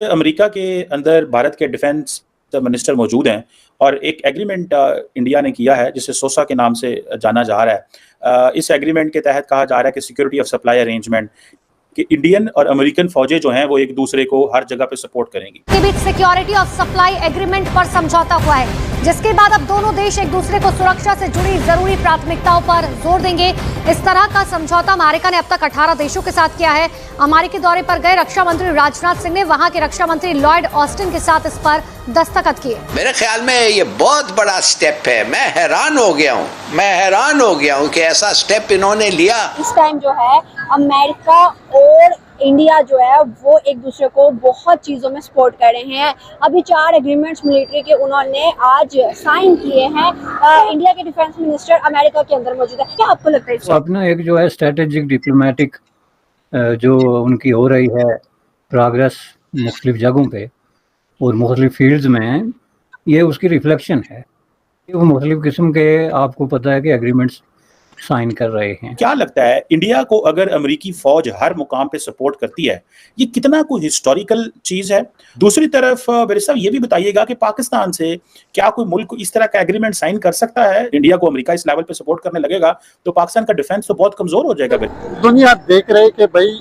America के अंदर भारत के डिफेंस मिनिस्टर मौजूद हैं और एक एग्रीमेंट इंडिया ने किया है जिसे सोसा के नाम से जाना जा रहा है। इस एग्रीमेंट के तहत कहा जा रहा है कि सिक्योरिटी ऑफ सप्लाई अरेंजमेंट कि इंडियन और अमेरिकन फौजें जो हैं वो एक दूसरे को हर जगह पे सपोर्ट करेंगी। के बीच सिक्योरिटी ऑफ सप्लाई एग्रीमेंट पर समझौता हुआ है, जिसके बाद अब दोनों देश एक दूसरे को सुरक्षा से जुड़ी जरूरी प्राथमिकताओं पर जोर देंगे। इस तरह का समझौता अमेरिका ने अब तक 18 देशों के साथ किया है। अमेरिकी दौरे पर गए रक्षा मंत्री राजनाथ सिंह ने वहां के रक्षा मंत्री लॉयड ऑस्टिन के साथ इस पर दस्तखत किए। मेरे ख्याल में ये बहुत बड़ा स्टेप है। मैं हैरान हो गया हूँ कि ऐसा स्टेप इन्होंने लिया। इस टाइम जो है अमेरिका और इंडिया जो है वो एक दूसरे को बहुत चीजों में सपोर्ट कर रहे हैं। अभी 4 एग्रीमेंट्स मिलिट्री के उन्होंने आज साइन किए हैं। इंडिया के डिफेंस मिनिस्टर अमेरिका के अंदर मौजूद है। क्या आपको लगता है तो अपना एक जो है स्ट्रेटेजिक डिप्लोमेटिक जो उनकी हो रही है प्रोग्रेस मुख्तलिफ जगहों पे और मुख्तलिफ फील्ड्स में, ये उसकी रिफ्लेक्शन है। वो मुख्तलिफ किस्म के आपको पता है कि एग्रीमेंट्स साइन कर रहे हैं। क्या लगता है इंडिया को अगर अमेरिकी फौज हर मुकाम पे सपोर्ट करती है, ये कितना कोई हिस्टोरिकल चीज है? दूसरी तरफ मेरे साहब ये भी बताइएगा कि पाकिस्तान से क्या कोई मुल्क इस तरह का एग्रीमेंट साइन कर सकता है? इंडिया को अमेरिका इस लेवल पे सपोर्ट करने लगेगा तो पाकिस्तान का डिफेंस तो बहुत कमजोर हो जाएगा। दुनिया देख रहे कि भाई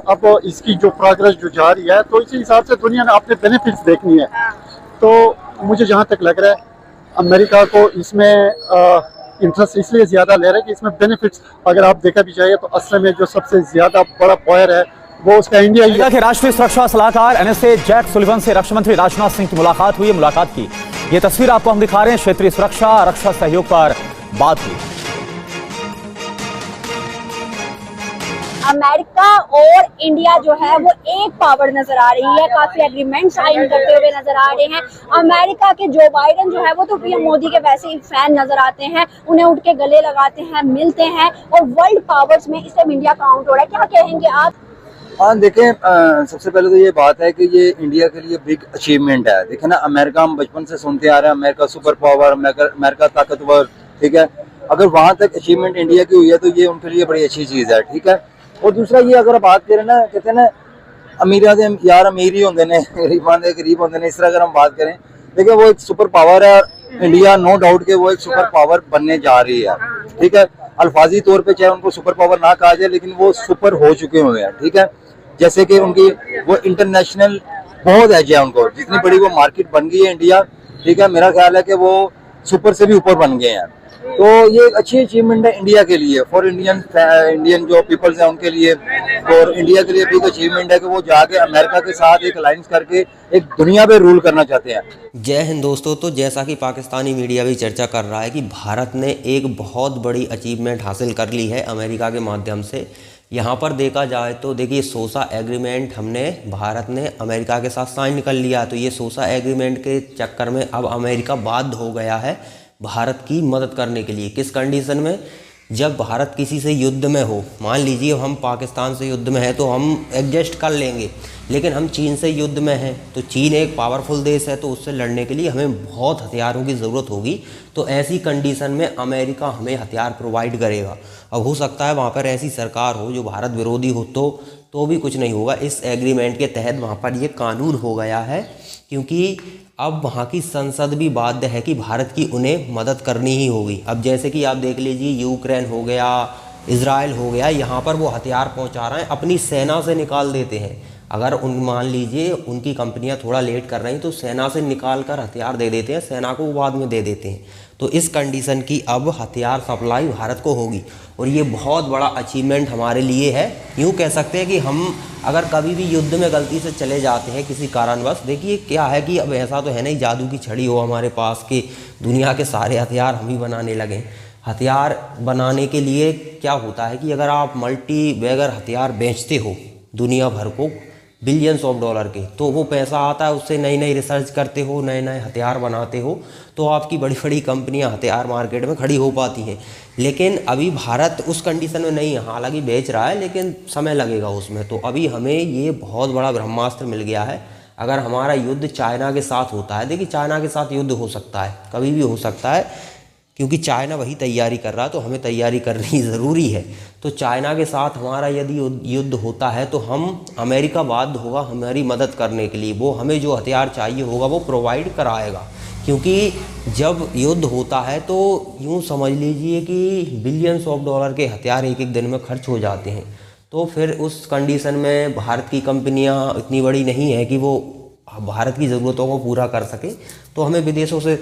अब इसकी जो प्रोग्रेस जो जा रही है तो इसी हिसाब से दुनिया ने अपने बेनिफिट्स देखनी है। तो मुझे जहाँ तक लग रहा है अमेरिका को इसमें इंटरेस्ट इसलिए ज्यादा ले रहा है कि इसमें बेनिफिट्स अगर आप देखा भी जाए तो असल में जो सबसे ज्यादा बड़ा पॉयर है वो उसका इंडिया ही है। के राष्ट्रीय सुरक्षा सलाहकार NSA जैक सुलिवन से रक्षा मंत्री राजनाथ सिंह की मुलाकात हुई। मुलाकात की ये तस्वीर आपको हम दिखा रहे हैं। क्षेत्रीय सुरक्षा रक्षा सहयोग पर बात हुई। अमेरिका और इंडिया जो है वो एक पावर नजर आ रही है। काफी एग्रीमेंट साइन करते हुए नजर आ रहे हैं। अमेरिका के जो बाइडेन जो है वो तो पीएम मोदी के वैसे ही फैन नजर आते हैं, उन्हें उठ के गले लगाते हैं, मिलते हैं और वर्ल्ड पावर्स में इस टाइम इंडिया काउंट हो रहा है। क्या कहेंगे आप? हाँ देखें, सबसे पहले तो ये बात है कि ये इंडिया के लिए बिग अचीवमेंट है। देखें ना, अमेरिका हम बचपन से सुनते आ रहे हैं, अमेरिका सुपर पावर, अमेरिका ताकतवर, ठीक है। अगर वहाँ तक अचीवमेंट इंडिया की हुई है तो ये उनके लिए बड़ी अच्छी चीज़ है, ठीक है। और दूसरा ये अगर बात करें ना, कहते हैं ना अमीर दे यार अमीर ही होंगे ने, गरीब होंगे ने, इस तरह अगर हम बात करें, देखिए वो एक सुपर पावर है। इंडिया नो डाउट के वो एक सुपर पावर बनने जा रही है, ठीक है। अल्फाजी तौर पे चाहे उनको सुपर पावर ना कहा जाए लेकिन वो सुपर हो चुके हुए हैं, ठीक है। जैसे कि उनकी वो इंटरनेशनल बहुत एज है, उनको जितनी बड़ी वो मार्केट बन गई है इंडिया, ठीक है। मेरा ख्याल है कि वो सुपर से भी ऊपर बन गए हैं। तो ये एक अच्छी अचीवमेंट है इंडिया के लिए, फॉर इंडियन जो पीपल्स हैं उनके लिए। और इंडिया के लिए भी एक अचीवमेंट है कि वो जाके अमेरिका के साथ एक अलायंस करके एक दुनिया पे रूल करना चाहते हैं। जय हिंद दोस्तों। तो जैसा कि पाकिस्तानी मीडिया भी चर्चा कर रहा है कि भारत ने एक बहुत बड़ी अचीवमेंट हासिल कर ली है अमेरिका के माध्यम से। यहाँ पर देखा जाए तो देखिए सोसा एग्रीमेंट भारत ने अमेरिका के साथ साइन कर लिया। तो ये सोसा एग्रीमेंट के चक्कर में अब अमेरिका बाध्य हो गया है भारत की मदद करने के लिए। किस कंडीशन में? जब भारत किसी से युद्ध में हो, मान लीजिए हम पाकिस्तान से युद्ध में हैं तो हम एडजस्ट कर लेंगे, लेकिन हम चीन से युद्ध में हैं तो चीन एक पावरफुल देश है, तो उससे लड़ने के लिए हमें बहुत हथियारों की ज़रूरत होगी। तो ऐसी कंडीशन में अमेरिका हमें हथियार प्रोवाइड करेगा। अब हो सकता है वहाँ पर ऐसी सरकार हो जो भारत विरोधी हो, तो भी कुछ नहीं होगा। इस एग्रीमेंट के तहत वहाँ पर ये कानून हो गया है, क्योंकि अब वहाँ की संसद भी बाध्य है कि भारत की उन्हें मदद करनी ही होगी। अब जैसे कि आप देख लीजिए यूक्रेन हो गया, इजराइल हो गया, यहाँ पर वो हथियार पहुँचा रहे हैं, अपनी सेना से निकाल देते हैं। अगर मान लीजिए उनकी कंपनियां थोड़ा लेट कर रही तो सेना से निकाल कर हथियार दे देते हैं, सेना को बाद में दे देते हैं। तो इस कंडीशन की अब हथियार सप्लाई भारत को होगी और ये बहुत बड़ा अचीवमेंट हमारे लिए है। यूँ कह सकते हैं कि हम अगर कभी भी युद्ध में गलती से चले जाते हैं किसी कारणवश, देखिए क्या है कि अब ऐसा तो है नहीं जादू की छड़ी हो हमारे पास कि दुनिया के सारे हथियार हम ही बनाने लगें। हथियार बनाने के लिए क्या होता है कि अगर आप मल्टी बैगर हथियार बेचते हो दुनिया भर को बिलियंस ऑफ डॉलर के, तो वो पैसा आता है, उससे नई नई रिसर्च करते हो, नए नए हथियार बनाते हो, तो आपकी बड़ी बड़ी कंपनियां हथियार मार्केट में खड़ी हो पाती हैं। लेकिन अभी भारत उस कंडीशन में नहीं है, हालांकि बेच रहा है लेकिन समय लगेगा उसमें। तो अभी हमें ये बहुत बड़ा ब्रह्मास्त्र मिल गया है। अगर हमारा युद्ध चाइना के साथ होता है, देखिए चाइना के साथ युद्ध हो सकता है, कभी भी हो सकता है, क्योंकि चाइना वही तैयारी कर रहा है तो हमें तैयारी करनी ज़रूरी है। तो चाइना के साथ हमारा यदि युद्ध होता है तो हम अमेरिका बाध्य होगा हमारी मदद करने के लिए, वो हमें जो हथियार चाहिए होगा वो प्रोवाइड कराएगा। क्योंकि जब युद्ध होता है तो यूँ समझ लीजिए कि बिलियंस ऑफ डॉलर के हथियार एक एक दिन में खर्च हो जाते हैं। तो फिर उस कंडीशन में भारत की कंपनियां इतनी बड़ी नहीं है कि वो भारत की ज़रूरतों को पूरा कर सके, तो हमें विदेशों से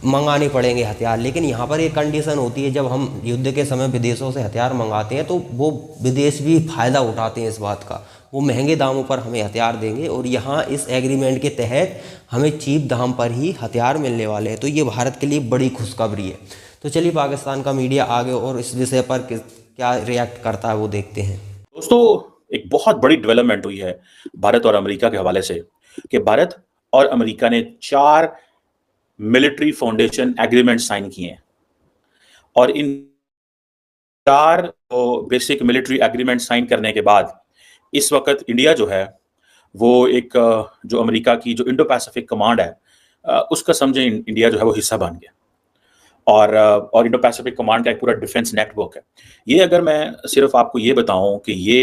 मंगाने पड़ेंगे हथियार। लेकिन यहाँ पर एक कंडीशन होती है, जब हम युद्ध के समय विदेशों से हथियार मंगाते हैं तो वो विदेश भी फ़ायदा उठाते हैं इस बात का, वो महंगे दामों पर हमें हथियार देंगे और यहाँ इस एग्रीमेंट के तहत हमें चीप दाम पर ही हथियार मिलने वाले हैं। तो ये भारत के लिए बड़ी खुशखबरी है। तो चलिए पाकिस्तान का मीडिया आगे और इस विषय पर क्या रिएक्ट करता है वो देखते हैं। दोस्तों, एक बहुत बड़ी डेवलपमेंट हुई है भारत और अमेरिका के हवाले से कि भारत और अमेरिका ने 4 मिलिट्री फाउंडेशन एग्रीमेंट साइन किए हैं और इन 4 बेसिक मिलिट्री एग्रीमेंट साइन करने के बाद इस वक्त इंडिया जो है वो एक जो अमेरिका की जो इंडो पैसिफिक कमांड है उसका समझे इंडिया जो है वो हिस्सा बन गया और इंडो पैसिफिक कमांड का एक पूरा डिफेंस नेटवर्क है। ये अगर मैं सिर्फ आपको ये बताऊं कि ये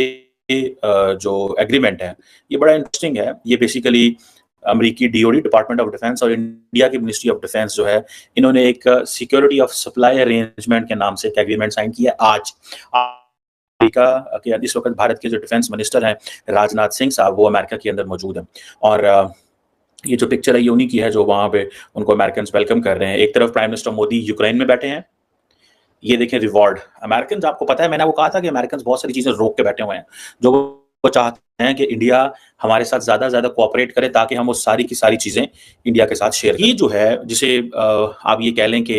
जो एग्रीमेंट है ये बड़ा इंटरेस्टिंग है। ये बेसिकली अमेरिकी डीओडी डिपार्टमेंट ऑफ डिफेंस और इंडिया की मिनिस्ट्री ऑफ डिफेंस जो है इन्होंने एक सिक्योरिटी ऑफ सप्लाई अरेंजमेंट के नाम से एक एग्रीमेंट साइन किया आज। अमेरिका के इस वक्त भारत के जो डिफेंस मिनिस्टर हैं राजनाथ सिंह साहब वो अमेरिका के अंदर मौजूद हैं और ये जो पिक्चर है ये उन्हीं की है जो वहां पे उनको अमेरिकन वेलकम कर रहे हैं। एक तरफ प्राइम मिनिस्टर मोदी यूक्रेन में बैठे हैं, ये देखें रिवॉर्ड अमेरिकन। आपको पता है मैंने वो कहा था कि अमेरिकन बहुत सारी चीजें रोक के बैठे हुए हैं जो वो चाहते हैं कि इंडिया हमारे साथ ज्यादा ज्यादा कोऑपरेट करे ताकि हम वो सारी की सारी चीजें इंडिया के साथ शेयर। ये जो है जिसे आप ये कह लें कि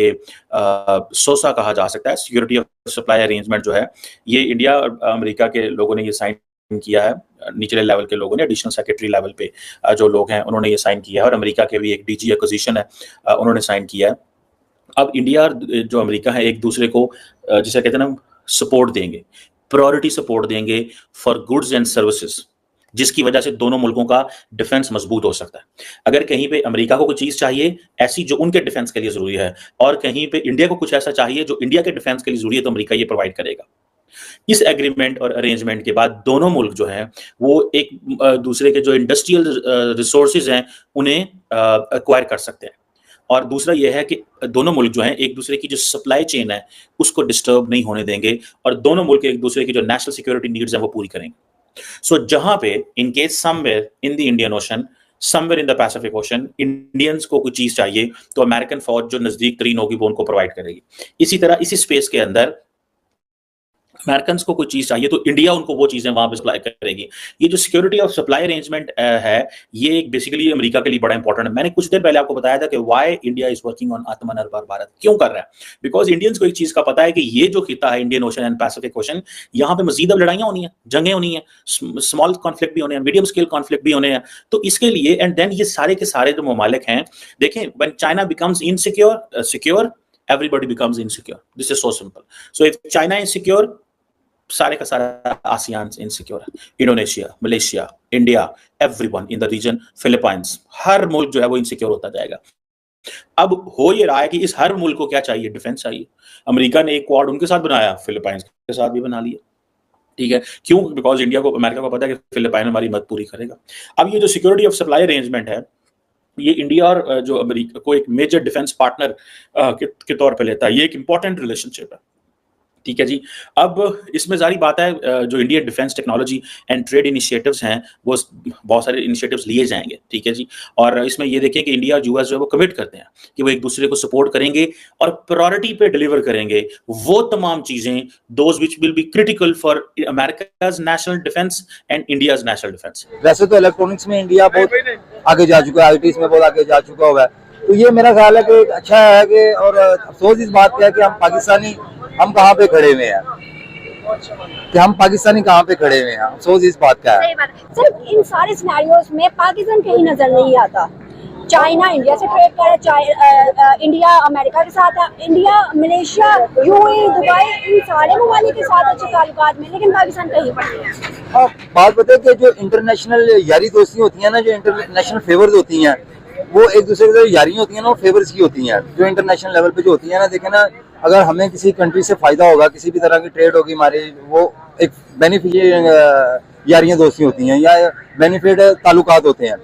सोसा कहा जा सकता है, सिक्योरिटी ऑफ सप्लाई अरेंजमेंट जो है ये इंडिया और अमेरिका के लोगों ने ये साइन किया है। निचले लेवल के लोगों ने एडिशनल सेक्रेटरी लेवल पे जो लोग हैं उन्होंने ये साइन किया है और अमेरिका के भी एक डीजी एक्विजिशन है उन्होंने साइन किया है। अब इंडिया और जो अमेरिका है एक दूसरे को जिसे कहते हैं ना सपोर्ट देंगे, प्रायोरिटी सपोर्ट देंगे फॉर गुड्स एंड सर्विसेज, जिसकी वजह से दोनों मुल्कों का डिफेंस मजबूत हो सकता है। अगर कहीं पे अमेरिका को कोई चीज चाहिए ऐसी जो उनके डिफेंस के लिए जरूरी है और कहीं पे इंडिया को कुछ ऐसा चाहिए जो इंडिया के डिफेंस के लिए जरूरी है तो अमेरिका ये प्रोवाइड करेगा। इस एग्रीमेंट और अरेंजमेंट के बाद दोनों मुल्क जो हैं वो एक दूसरे के जो इंडस्ट्रियल रिसोर्सेज हैं उन्हें एक्वायर कर सकते हैं और दूसरा यह है कि दोनों मुल्क जो हैं एक दूसरे की जो सप्लाई चेन है उसको डिस्टर्ब नहीं होने देंगे और दोनों मुल्क एक दूसरे की जो नेशनल सिक्योरिटी नीड्स हैं वो पूरी करेंगे। सो जहां पे in case somewhere in the Indian ocean, somewhere in the Pacific ocean Indians को कोई चीज चाहिए तो अमेरिकन फौज जो नजदीक तरीन होगी वो उनको प्रोवाइड करेगी। इसी तरह इसी स्पेस के अंदर अमेरिकन को कोई चीज चाहिए तो इंडिया उनको वो चीजें वहां पे सप्लाई करेगी। ये जो सिक्योरिटी ऑफ सप्लाई अरेंजमेंट है ये एक बेसिकली अमेरिका के लिए बड़ा इंपॉर्टेंट है। मैंने कुछ देर पहले आपको बताया था कि why India is working on आत्मनिर्भर भारत, क्यों कर रहा है? बिकॉज इंडियंस को एक चीज का पता है कि ये जो खिता है Indian ocean and Pacific ocean, यहाँ पे मजीद अब लड़ाइयां होनी है, जंगें होनी है, स्मॉल कॉन्फ्लिक्ट भी होने हैं, मीडियम स्केल कॉन्फ्लिक्ट भी होने हैं। तो इसके लिए एंड देन ये सारे के सारे जो ममालिक हैं, देखें when China becomes insecure secure everybody becomes insecure. This is so simple. So if China is secure सारे का सारा आसियान इनसिक्योर है, Indonesia, Malaysia, India, everyone in the region, Philippines, हर मुल्क जो है वो इनसिक्योर होता जाएगा। अब हो ये रहा है कि इस हर मुल्क को क्या चाहिए? डिफेंस चाहिए। अमेरिका ने एक क्वाड उनके साथ बनाया, फिलीपाइंस के साथ भी बना लिया, ठीक है। क्यों? बिकॉज इंडिया को अमेरिका को पता है कि फिलीपाइन हमारी मदद पूरी करेगा। अब ये जो सिक्योरिटी ऑफ सप्लाई अरेंजमेंट है ये इंडिया और जो अमेरिका को एक मेजर डिफेंस पार्टनर के तौर पे लेता है। ये एक इंपॉर्टेंट रिलेशनशिप है, ठीक है जी। अब इसमें जारी बात है जो Indian defence technology and trade initiatives हैं वो बहुत सारे इनिशिएटिव्स लिए जाएंगे, ठीक है जी। और इसमें ये देखें कि इंडिया और यूएस जो है वो कमिट करते हैं कि वो एक दूसरे को सपोर्ट करेंगे और प्रायोरिटी पे डिलीवर करेंगे वो तमाम चीजें those which will be critical for America's national defence and India's national defence. वैसे तो इलेक्ट्रॉनिक्स में इंडिया बहुत आगे जा चुका है, आईटी में बहुत आगे जा चुका हुआ है, तो ये मेरा ख्याल है कि अच्छा है कि, और अफसोस इस बात का है कि हम पाकिस्तानी हम कहाँ पे खड़े हुए हैं, कि हम पाकिस्तानी कहाँ पे खड़े हुए हैं, अफसोस इस बात का है। सही बात है सर, इन सारे सिनेरियोस में पाकिस्तान कहीं नजर नहीं आता। चाइना इंडिया से ट्रेड करे, इंडिया अमेरिका के साथ है, इंडिया मलेशिया, यूएई, दुबई, इन सारे ममालिक के साथ अच्छे ताल्लुकात में, लेकिन पाकिस्तान कहीं पर नहीं है। बात बताए कि जो इंटरनेशनल यारी दोस्ती होती है ना, जो इंटरनेशनल फेवर्स होती हैं, वो एक दूसरे की जो यारियां होती हैं ना, वो फेवर्स की होती हैं, जो इंटरनेशनल लेवल पे जो होती है ना। देखें ना, अगर हमें किसी कंट्री से फायदा होगा, किसी भी तरह की ट्रेड होगी हमारी, वो एक बेनिफिशियल यारियां दोस्ती होती हैं या बेनिफिट ताल्लुकात होते हैं।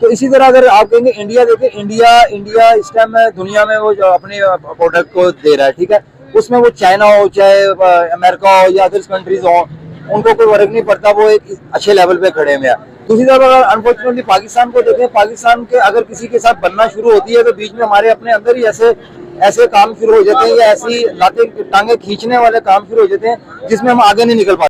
तो इसी तरह अगर आप कहेंगे इंडिया, देखें इंडिया इस टाइम दुनिया में वो जो अपने प्रोडक्ट को दे रहा है, ठीक है, उसमें वो चाइना हो चाहे अमेरिका हो या अदर्स कंट्रीज हो, उनको कोई फर्क नहीं पड़ता, वो एक अच्छे लेवल पे खड़े हुए हैं। दूसरी तरफ अगर अनफॉर्चुनेटली पाकिस्तान को देखें, पाकिस्तान के अगर किसी के साथ बनना शुरू होती है तो बीच में हमारे अपने अंदर ही ऐसे काम शुरू हो जाते हैं या ऐसी लातें टांगे खींचने वाले काम शुरू हो जाते हैं जिसमें हम आगे नहीं निकल पाते।